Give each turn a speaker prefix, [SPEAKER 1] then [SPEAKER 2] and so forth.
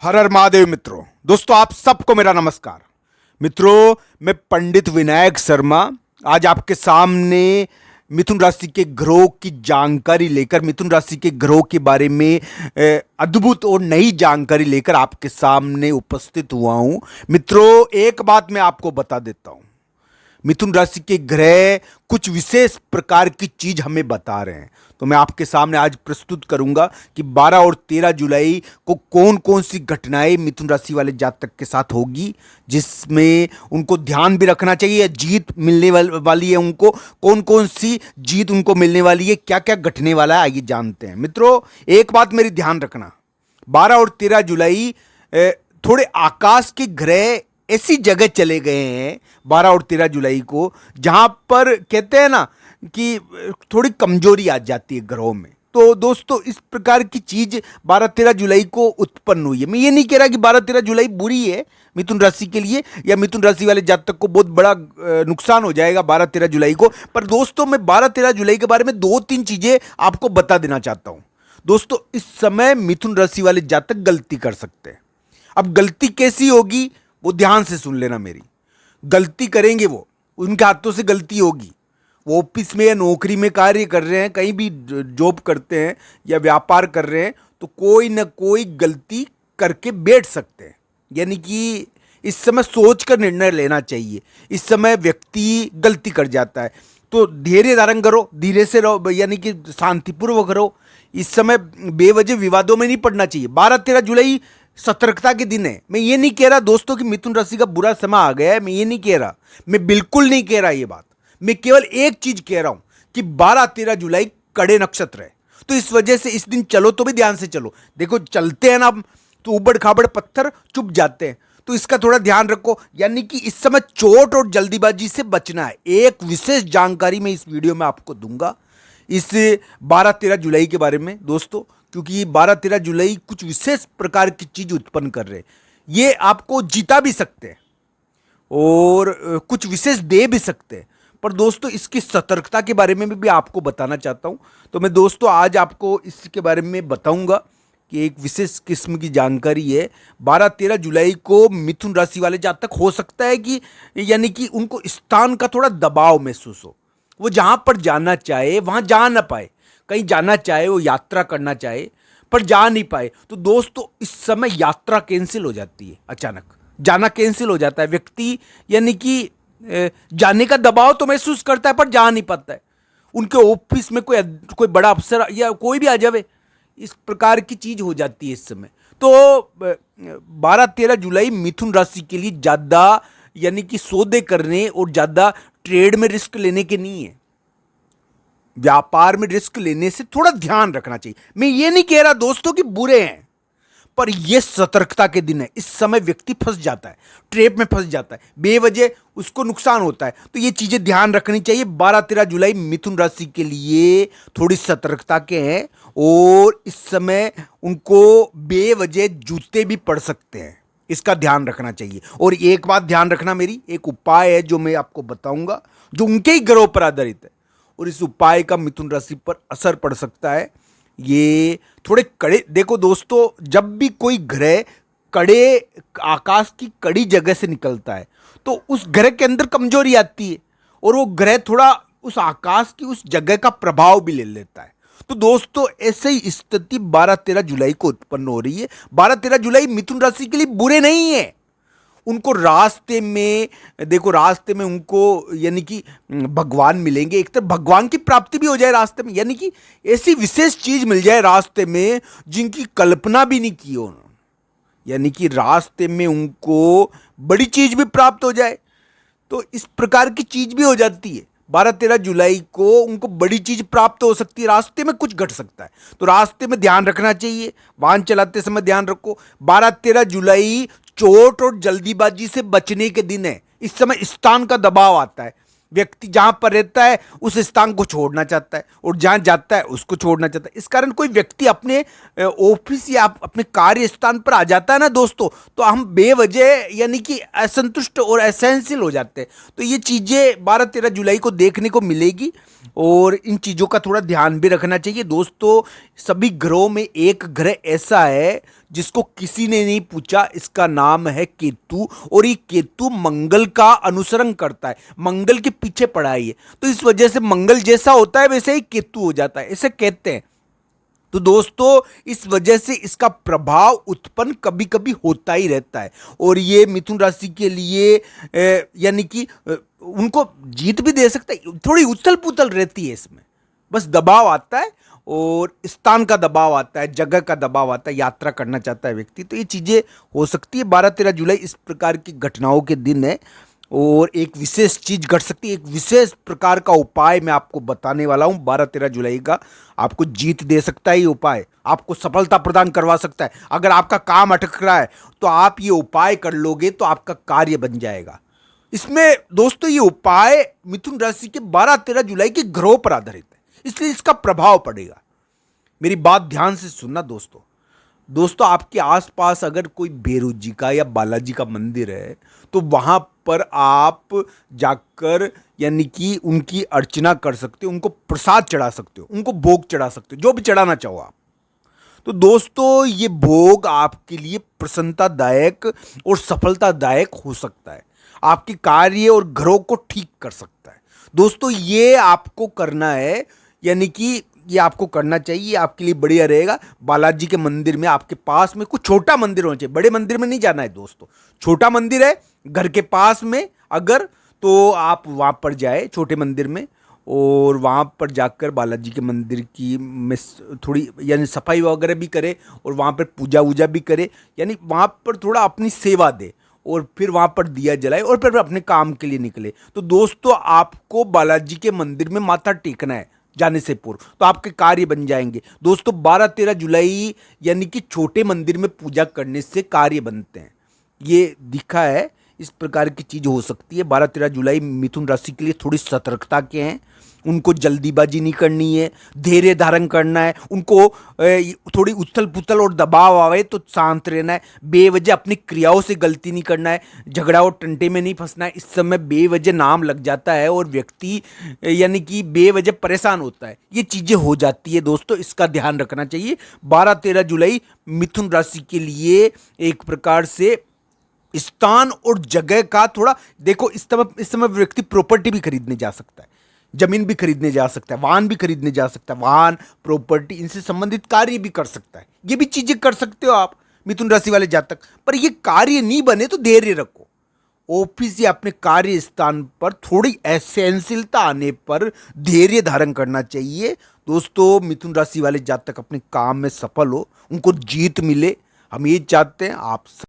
[SPEAKER 1] हर हर महादेव मित्रों। दोस्तों आप सबको मेरा नमस्कार। मित्रों मैं पंडित विनायक शर्मा आज आपके सामने मिथुन राशि के ग्रहों की जानकारी लेकर मिथुन राशि के ग्रहों के बारे में अद्भुत और नई जानकारी लेकर आपके सामने उपस्थित हुआ हूं। मित्रों एक बात मैं आपको बता देता हूं, मिथुन राशि के ग्रह कुछ विशेष प्रकार की चीज हमें बता रहे हैं। तो मैं आपके सामने आज प्रस्तुत करूंगा कि 12 और 13 जुलाई को कौन कौन सी घटनाएं मिथुन राशि वाले जातक के साथ होगी, जिसमें उनको ध्यान भी रखना चाहिए या जीत मिलने वाली है, उनको कौन कौन सी जीत उनको मिलने वाली है, क्या क्या घटने वाला है, आइए जानते हैं। मित्रों एक बात मेरी ध्यान रखना, 12 और 13 जुलाई थोड़े आकाश के ग्रह ऐसी जगह चले गए हैं 12 और 13 जुलाई को, जहां पर कहते हैं ना कि थोड़ी कमजोरी आ जाती है ग्रहों में। तो दोस्तों इस प्रकार की चीज 12-13 जुलाई को उत्पन्न हुई है। मैं ये नहीं कह रहा कि 12-13 जुलाई बुरी है मिथुन राशि के लिए या मिथुन राशि वाले जातक को बहुत बड़ा नुकसान हो जाएगा 12-13 जुलाई को, पर दोस्तों मैं 12-13 जुलाई के बारे में 2-3 चीजें आपको बता देना चाहता हूं। दोस्तों इस समय मिथुन राशि वाले जातक गलती कर सकते हैं। अब गलती कैसी होगी वो ध्यान से सुन लेना। मेरी गलती करेंगे वो, उनके हाथों से गलती होगी। वो ऑफिस में या नौकरी में कार्य कर रहे हैं, कहीं भी जॉब करते हैं या व्यापार कर रहे हैं, तो कोई ना कोई गलती करके बैठ सकते हैं। यानी कि इस समय सोच कर निर्णय लेना चाहिए। इस समय व्यक्ति गलती कर जाता है तो धैर्य धारण करो, धीरे से रहो, यानी कि शांतिपूर्वक रहो। इस समय बेवजह विवादों में नहीं पड़ना चाहिए। 12-13 जुलाई सतर्कता के दिन है। मैं ये नहीं कह रहा दोस्तों कि मिथुन राशि का बुरा समय आ गया है, मैं ये नहीं कह रहा, मैं बिल्कुल नहीं कह रहा ये बात। मैं केवल एक चीज कह रहा हूं कि 12-13 जुलाई कड़े नक्षत्र है, तो इस वजह से इस दिन चलो तो भी ध्यान से चलो। देखो चलते हैं ना तो उबड़ खाबड़ पत्थर चुप जाते हैं, तो इसका थोड़ा ध्यान रखो। यानी कि इस समय चोट और जल्दीबाजी से बचना है। एक विशेष जानकारी मैं इस वीडियो में आपको दूंगा इस 12-13 जुलाई के बारे में दोस्तों, क्योंकि 12-13 जुलाई कुछ विशेष प्रकार की चीज उत्पन्न कर रहे हैं। ये आपको जिता भी सकते हैं और कुछ विशेष दे भी सकते हैं, पर दोस्तों इसकी सतर्कता के बारे में भी आपको बताना चाहता हूं। तो मैं दोस्तों आज आपको इसके बारे में बताऊंगा कि एक विशेष किस्म की जानकारी है। 12-13 जुलाई को मिथुन राशि वाले जातक हो सकता है कि यानी कि उनको स्थान का थोड़ा दबाव महसूस हो। वो जहां पर जाना चाहे वहां जा ना पाए, कहीं जाना चाहे, वो यात्रा करना चाहे पर जा नहीं पाए। तो दोस्तों इस समय यात्रा कैंसिल हो जाती है, अचानक जाना कैंसिल हो जाता है। व्यक्ति यानी कि जाने का दबाव तो महसूस करता है पर जा नहीं पाता है। उनके ऑफिस में कोई बड़ा अफसर या कोई भी आ जावे, इस प्रकार की चीज हो जाती है इस समय। तो 12-13 जुलाई मिथुन राशि के लिए ज्यादा यानी कि सौदे करने और ज्यादा ट्रेड में रिस्क लेने के नहीं है। व्यापार में रिस्क लेने से थोड़ा ध्यान रखना चाहिए। मैं ये नहीं कह रहा दोस्तों कि बुरे हैं, पर यह सतर्कता के दिन है। इस समय व्यक्ति फंस जाता है, ट्रैप में फंस जाता है, बेवजह उसको नुकसान होता है। तो ये चीजें ध्यान रखनी चाहिए। 12-13 जुलाई मिथुन राशि के लिए थोड़ी सतर्कता के हैं और इस समय उनको बेवजह जूते भी पड़ सकते हैं, इसका ध्यान रखना चाहिए। और एक बात ध्यान रखना, मेरी एक उपाय है जो मैं आपको बताऊंगा, जो उनके ही ग्रहों पर आधारित है और इस उपाय का मिथुन राशि पर असर पड़ सकता है। ये थोड़े कड़े, देखो दोस्तों जब भी कोई ग्रह कड़े आकाश की कड़ी जगह से निकलता है तो उस ग्रह के अंदर कमजोरी आती है और वो ग्रह थोड़ा उस आकाश की उस जगह का प्रभाव भी ले लेता है। तो दोस्तों ऐसे ही स्थिति 12-13 जुलाई को उत्पन्न हो रही है। 12-13 जुलाई मिथुन राशि के लिए बुरे नहीं है। उनको रास्ते में, देखो रास्ते में उनको यानी कि भगवान मिलेंगे, एक तरह भगवान की प्राप्ति भी हो जाए रास्ते में, यानी कि ऐसी विशेष चीज मिल जाए रास्ते में जिनकी कल्पना भी नहीं की हो। यानी कि रास्ते में उनको बड़ी चीज भी प्राप्त हो जाए, तो इस प्रकार की चीज भी हो जाती है। 12-13 जुलाई को उनको बड़ी चीज प्राप्त हो सकती है, रास्ते में कुछ घट सकता है, तो रास्ते में ध्यान रखना चाहिए। वाहन चलाते समय ध्यान रखो। 12-13 जुलाई चोट और जल्दीबाजी से बचने के दिन है। इस समय स्थान का दबाव आता है, व्यक्ति जहां पर रहता है उस स्थान को छोड़ना चाहता है और जहां जाता है उसको छोड़ना चाहता है। इस कारण कोई व्यक्ति अपने ऑफिस या अपने कार्य स्थान पर आ जाता है ना दोस्तों, तो हम बेवजह यानी कि असंतुष्ट और असहनशील हो जाते हैं। तो ये चीजें 12-13 जुलाई को देखने को मिलेगी और इन चीजों का थोड़ा ध्यान भी रखना चाहिए दोस्तों। सभी ग्रहों में एक ग्रह ऐसा है जिसको किसी ने नहीं पूछा, इसका नाम है केतु। और ये केतु मंगल का अनुसरण करता है, मंगल के पीछे पड़ा है ये, तो इस वजह से मंगल जैसा होता है वैसे ही केतु हो जाता है, ऐसे कहते हैं। तो दोस्तों इस वजह से इसका प्रभाव उत्पन्न कभी कभी होता ही रहता है। और ये मिथुन राशि के लिए यानी कि उनको जीत भी दे सकता है, थोड़ी उथल पुथल रहती है इसमें, बस दबाव आता है और स्थान का दबाव आता है, जगह का दबाव आता है, यात्रा करना चाहता है व्यक्ति, तो ये चीज़ें हो सकती है। 12-13 जुलाई इस प्रकार की घटनाओं के दिन है और एक विशेष चीज घट सकती है, एक विशेष प्रकार का उपाय मैं आपको बताने वाला हूं 12-13 जुलाई का। आपको जीत दे सकता है ये उपाय, आपको सफलता प्रदान करवा सकता है। अगर आपका काम अटक रहा है तो आप ये उपाय कर लोगे तो आपका कार्य बन जाएगा। इसमें दोस्तों ये उपाय मिथुन राशि के 12-13 जुलाई के ग्रहों पर आधारित है, इसलिए इसका प्रभाव पड़ेगा। मेरी बात ध्यान से सुनना दोस्तों। दोस्तों आपके आसपास अगर कोई भैरव जी का या बालाजी का मंदिर है तो वहां पर आप जाकर यानी कि उनकी अर्चना कर सकते हो, उनको प्रसाद चढ़ा सकते हो, उनको भोग चढ़ा सकते हो, जो भी चढ़ाना चाहो आप। तो दोस्तों ये भोग आपके लिए प्रसन्नतादायक और सफलतादायक हो सकता है, आपके कार्य और घरों को ठीक कर सकता है। दोस्तों ये आपको करना है, यानी कि ये आपको करना चाहिए, आपके लिए बढ़िया रहेगा। बालाजी के मंदिर में आपके पास में कुछ छोटा मंदिर होना चाहिए, बड़े मंदिर में नहीं जाना है दोस्तों। छोटा मंदिर है घर के पास में अगर, तो आप वहां पर जाए छोटे मंदिर में, और वहां पर जाकर बालाजी के मंदिर की में थोड़ी यानी सफाई वगैरह भी करे और वहां पर पूजा वूजा भी करे, यानी वहां पर थोड़ा अपनी सेवा दे और फिर वहां पर दिया जलाए और फिर अपने काम के लिए निकले। तो दोस्तों आपको बालाजी के मंदिर में माथा टेकना है जाने से पूर्व, तो आपके कार्य बन जाएंगे। दोस्तों 12-13 जुलाई यानी कि छोटे मंदिर में पूजा करने से कार्य बनते हैं, ये दिखा है। इस प्रकार की चीज हो सकती है। 12-13 जुलाई मिथुन राशि के लिए थोड़ी सतर्कता के हैं, उनको जल्दीबाजी नहीं करनी है, धैर्य धारण करना है, उनको थोड़ी उथल पुथल और दबाव आवे तो शांत रहना है, बेवजह अपनी क्रियाओं से गलती नहीं करना है, झगड़ा और टंटे में नहीं फंसना है। इस समय बेवजह नाम लग जाता है और व्यक्ति यानी कि बेवजह परेशान होता है, ये चीज़ें हो जाती है दोस्तों, इसका ध्यान रखना चाहिए। 12-13 जुलाई मिथुन राशि के लिए एक प्रकार से स्थान और जगह का थोड़ा देखो, इस समय व्यक्ति प्रॉपर्टी भी खरीदने जा सकता है, जमीन भी खरीदने जा सकता है, वाहन भी खरीदने जा सकता है, वाहन प्रॉपर्टी इनसे संबंधित कार्य भी कर सकता है, ये भी चीजें कर सकते हो आप मिथुन राशि वाले जातक। पर ये कार्य नहीं बने तो धैर्य रखो, ऑफिस या अपने कार्य स्थान पर थोड़ी असहनशीलता आने पर धैर्य धारण करना चाहिए। दोस्तों मिथुन राशि वाले जातक अपने काम में सफल हो, उनको जीत मिले, हम ये चाहते हैं। आप